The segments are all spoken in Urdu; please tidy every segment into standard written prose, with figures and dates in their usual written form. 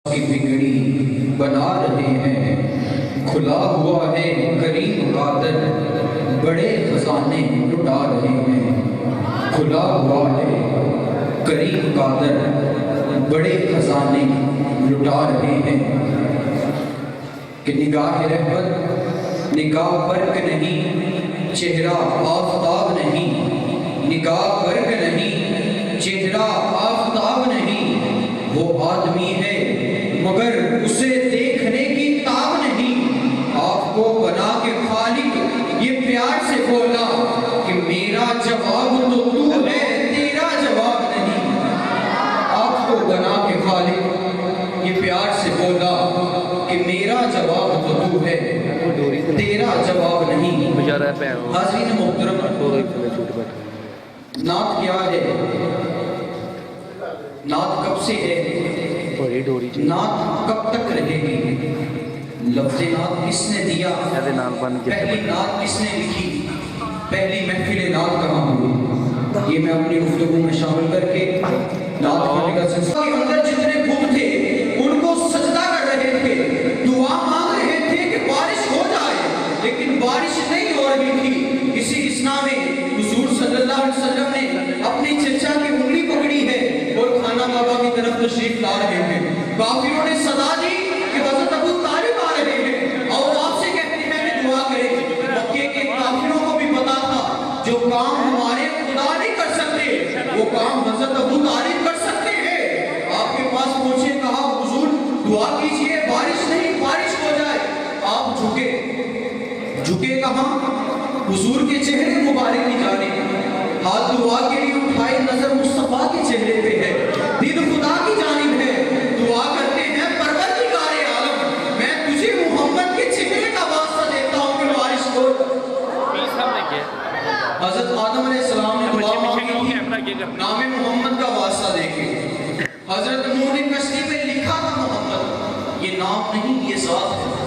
کی بگڑی بنا رہے ہیں، کھلا ہوا ہے کریم قادر بڑے خزانے لٹا رہے ہیں، کھلا ہوا ہے کریم قادر بڑے خزانے لٹا رہے ہیں کہ نگاہ رحمت نگاہ برق نہیں، چہرہ آفتاب نہیں، نگاہ برق نہیں، چہرہ آفتاب نہیں، وہ آدمی ہے مگر اسے دیکھنے کی تاب نہیں، آپ کو بنا کے خالق یہ پیار سے بولا کہ میرا جواب تو تو ہے، تیرا جواب نہیں، آپ کو بنا کے خالق یہ پیار سے بولا کہ میرا جواب تو تو ہے، تیرا جواب نہیں۔ حاضرین محترم، نعت کیا ہے؟ نعت کب سے ہے؟ نعت کب تک رہے گی؟ لفظ نعت کس نے دیا؟ پہلی نعت کس نے لکھی؟ پہلی محفل نعت کہاں ہوئی؟ یہ میں اپنی گفتگو میں شامل کر کے نعت کرنے کا سلسلہ کے اندر جتنے گم تھے ان کو سجدہ کر رہے تھے، دعا مانگ رہے تھے کہ بارش ہو جائے، لیکن بارش نہیں ہو رہی تھی۔ اسی اسنا میں حضور صلی اللہ علیہ وسلم نے اپنی چچا کی انگلی پکڑی ہے اور خانہ کعبہ کی طرف تشریف لا رہے ہیں۔ کافروں نے صدا دی کہ حضرت ابو طالب آ رہے ہیں اور آپ سے کہتے ہیں کہ دعا کریں۔ مکے کے کافروں کو بھی پتا تھا جو کام ہمارے خدا نہیں کر سکتے وہ کام حضرت ابو طالب کر سکتے ہیں۔ آپ کے پاس پہنچے، کہا حضور دعا کیجئے بارش نہیں، بارش ہو جائے۔ آپ جھکے کہاں؟ حضور کے چہرے مبارک کی جانب، ہاتھ دعا کے لیے اٹھائے، نظر مصطفیٰ کے چہرے پہ ہے، دل خدا کی جانب ہے، دعا کرتے ہیں پروردگار عالم میں تجھے محمد کے چہرے کا واسطہ دیتا ہوں کہ بارش ہو۔ حضرت آدم علیہ السلام نے دعا مانگی تھی نام محمد کا واسطہ دے کے، حضرت نوح نے کشتی پہ لکھا تھا محمد، یہ نام نہیں یہ ذات ہے۔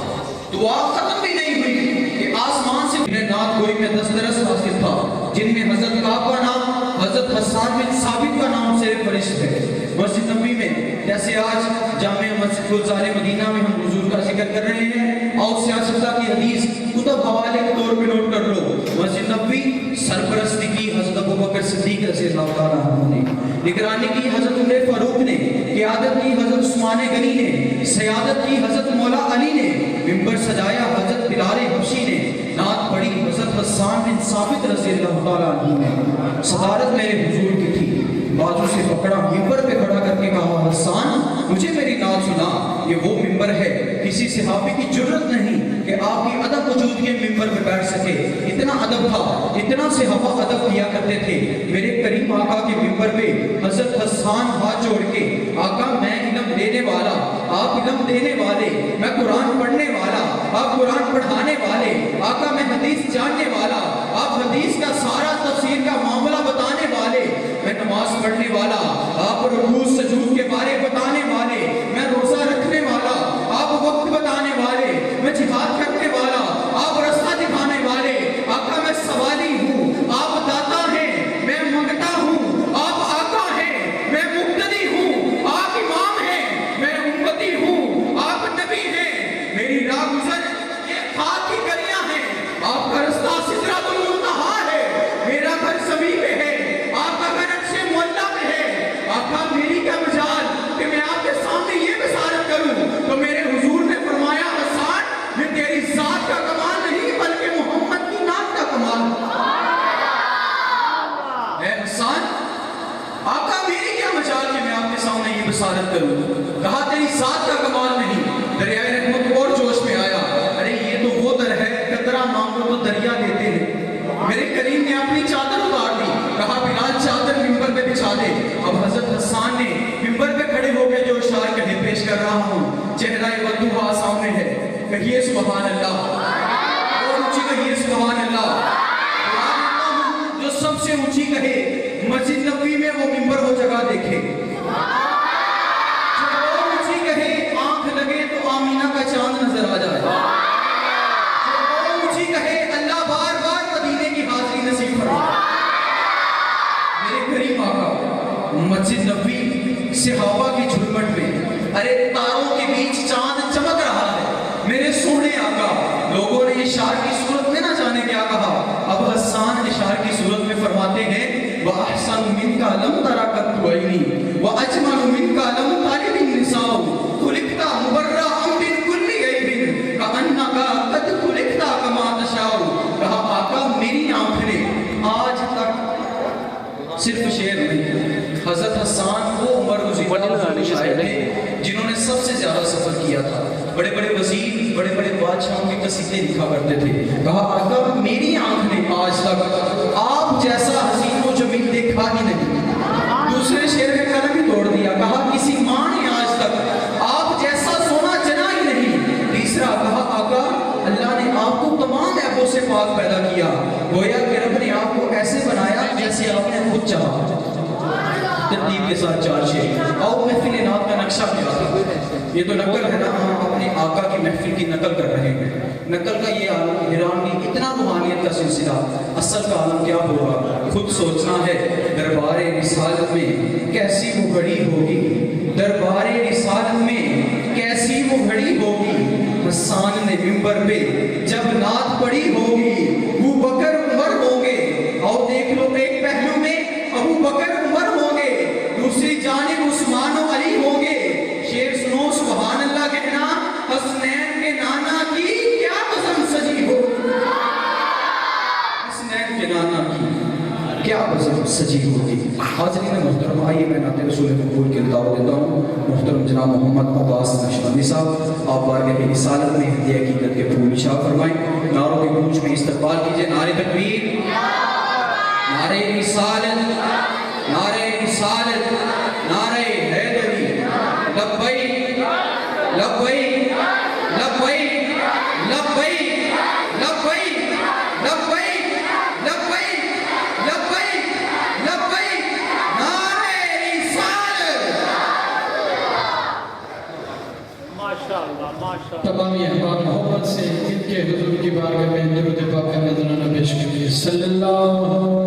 دعا ختم بھی نہیں ہوئی کہ آسمان سے انہیں نعت گوئی میں دسترس حاصل تھا، جن میں حضرت کعب کا نام، حضرت حسان بن ثابت کا نام سے فرشت ہے۔ مسجد نبوی میں جیسے آج جامع مسجد گلزار مدینہ میں ہم حضور کا ذکر کر رہے ہیں، اور سیاستہ کی حدیث کتب حوالے کے طور پہ نوٹ کر لو۔ مسجد نبوی سرپرستی کی حضرت ابوبکر صدیق رضی اللہ تعالیٰ عنہ نے، نگرانی کی حضرت عمر فاروق نے، قیادت کی حضرت عثمان غنی نے، سیادت کی حضرت مولا علی نے، ممبر سجایا حضرت بلال حبشی نے، نعت پڑھی حضرت حسان بن ثابت رضی اللہ تعالیٰ عنہ نے۔ صدارت میرے حضور کی تھی، بازو سے پکڑا، ممبر پہ کھڑا کر کے کہا حسان مجھے میری نعت سنا۔ یہ وہ ممبر ہے، کسی صحابی کی جرت نہیں کہ آپ کی ادب وجود کے ممبر پہ بیٹھ سکے، اتنا ادب تھا، اتنا صحابہ ادب کیا کرتے تھے۔ میرے کریم آقا کے ممبر پہ حضرت حسان ہاتھ جوڑ کے، آقا میں علم دینے والا، آپ علم دینے والے، میں قرآن پڑھنے والا، آپ قرآن پڑھانے والے، آقا میں حدیث جاننے والا، آپ حدیث کا سارا تفسیر کا معاملہ بتانے والے، میں نماز پڑھنے والا، آپ رکوع سجود کے بارے بتانے والے، میں روزہ رکھنے والا، آپ وقت بتانے والے، میں جہاد کرنے والا، آپ رستہ دکھانے والے، آقا میں سوالی ہوں، آپ داتا ہیں، میں منگتا ہوں، آپ آقا ہیں، میں مقتدی ہوں، آپ امام ہیں، میں امتی ہوں، آپ نبی ہیں، میری راہ گزر یہ خاک کی گلیاں ہیں، آپ کا رستہ سدرۃ المنتہا ہے، میرا گھر زمین پہ ہے، آپ کا گھر عرش معلیٰ میں ہے۔ آقا میری کیا مجال کہ میں آپ کے سامنے یہ بشارت کروں، تو میرے حضور نے فرمایا حسان یہ تیری ذات کا کمال نہیں بلکہ محمد کی نعت کا کمال ہے۔ حسان آقا میری کیا مجال کہ میں آپ کے سامنے یہ بشارت کروں، کہا تیری ذات کا کمال نہیں۔ دریائے رحمت اور جوش میں آیا، ارے یہ تو وہ در ہے قطرہ مانگو تو دریا دیتے ہیں۔ میرے کریم نے اپنی چادر اتار دی، کہا بلال چادر ممبر پہ بچھا دے۔ اب حضرت حسان نے ممبر پہ کھڑے ہو کے جو اشعار کہے پیش کر رہا ہوں، چہرہ ودوہا سامنے ہے، کہیے سبحان اللہ، اور اونچی کہیے سبحان اللہ۔ جو سب سے اونچی کہے مسجد نبوی میں وہ ممبر وہ جگہ دیکھے، جو اور اونچی کہے آنکھ لگے تو آمینہ کا چاند نظر آ جائے، جو اور اونچی کہے اللہ بار بار مدینے کی حاضری نصیب فرمائے۔ میرے کریم آقا مسجد نبوی صحابہ کی جھرمٹ میں، ارے تاروں ستاروں کے بیچ چاند چمک رہا ہے میرے سونے آقا. لوگوں نے اشار کی صورت میں نہ جانے کیا کہا. اب حسان اشار کی صورت میں فرماتے ہیں وَأَحْسَنُ مِنْكَ لَمْ تَرَ قَطُّ عَيْنِي وَأَجْمَلُ مِنْكَ لَمْ تَلِدِ النِّسَاءُ خُلِقْتَ مُبَرَّأً مِنْ كُلِّ عَيْبٍ كَأَنَّكَ قَدْ خُلِقْتَ كَمَا تَشَاءُ. کہا آقا میری آنکھ نے آج تک صرف شعر نہیں. حضرت حسان وہ عمر گزشتہ شاعر تھے جنہوں نے سب سے زیادہ سفر کیا تھا. بڑے بڑے وزیر بڑے بڑے بادشاہوں کے قصیدے لکھا کرتے تھے. کہا آقا میری آنکھ نے آج تک آپ جیسا حسین و جمیل دیکھا ہی نہیں. دوسرے شعر میں قلم ہی توڑ دیا. کہا کسی ماں نے آج تک آپ جیسا سونا چنا ہی نہیں. تیسرا کہا آقا اللہ نے آپ کو تمام عیبوں سے پاک پیدا کیا. گویا کہ رب نے آپ کو ایسے بنایا جیسے آپ نے خود چاہا. ترتیب کے ساتھ چار شعر. اور محفل نعت کا نقشہ کیا تھا؟ یہ تو نقل ہے نا, ہم اپنے آقا کی محفل کی نقل کر رہے ہیں. نقل کا یہ عالم حیران کی اتنا روحانیت کا سلسلہ, اصل کا عالم کیا ہوگا خود سوچنا ہے. دربار رسالت میں کیسی وہ گھڑی ہوگی, دربار رسالت میں کیسی وہ گھڑی ہوگی. حسان نے منبر پہ جب نعت پڑھی ہوگی ابو بکر عمر ہوں گے. اور دیکھ لو ایک پہلو میں ابو بکر عمر ہوں گے, دوسری جانب عثمان و علی ہوں گے. شعر سنو سبحان اللہ کہنا. حسنین کے نانا کی کیا بزم سجی ہو, حسنین کے نانا کی کیا بزم سجی ہوگی. حاضرین محترم آئیے میں نعت رسول مقبول کی دعوت دیتا ہوں. محترم جناب محمد عباس نقشبندی صاحب آپ بارگاہ رسالت میں ہدیہ حقیقت کے پھول نشا فرمائیں. نعروں کے گونج میں استقبال کیجئے. نعرہ تکبیر, نعرہ رسالت, نعرہ رسالت, نعرہ حیدری. لبیک لبیک لبیک لبیک لبیک لبیک لبیک لبیک لبیک. نعرہ رسالت. تمام احباب محبت سے ان کے حضور کی بارگاہ میں درود پاک کا نذرانہ پیش کیجیے. صلی اللہ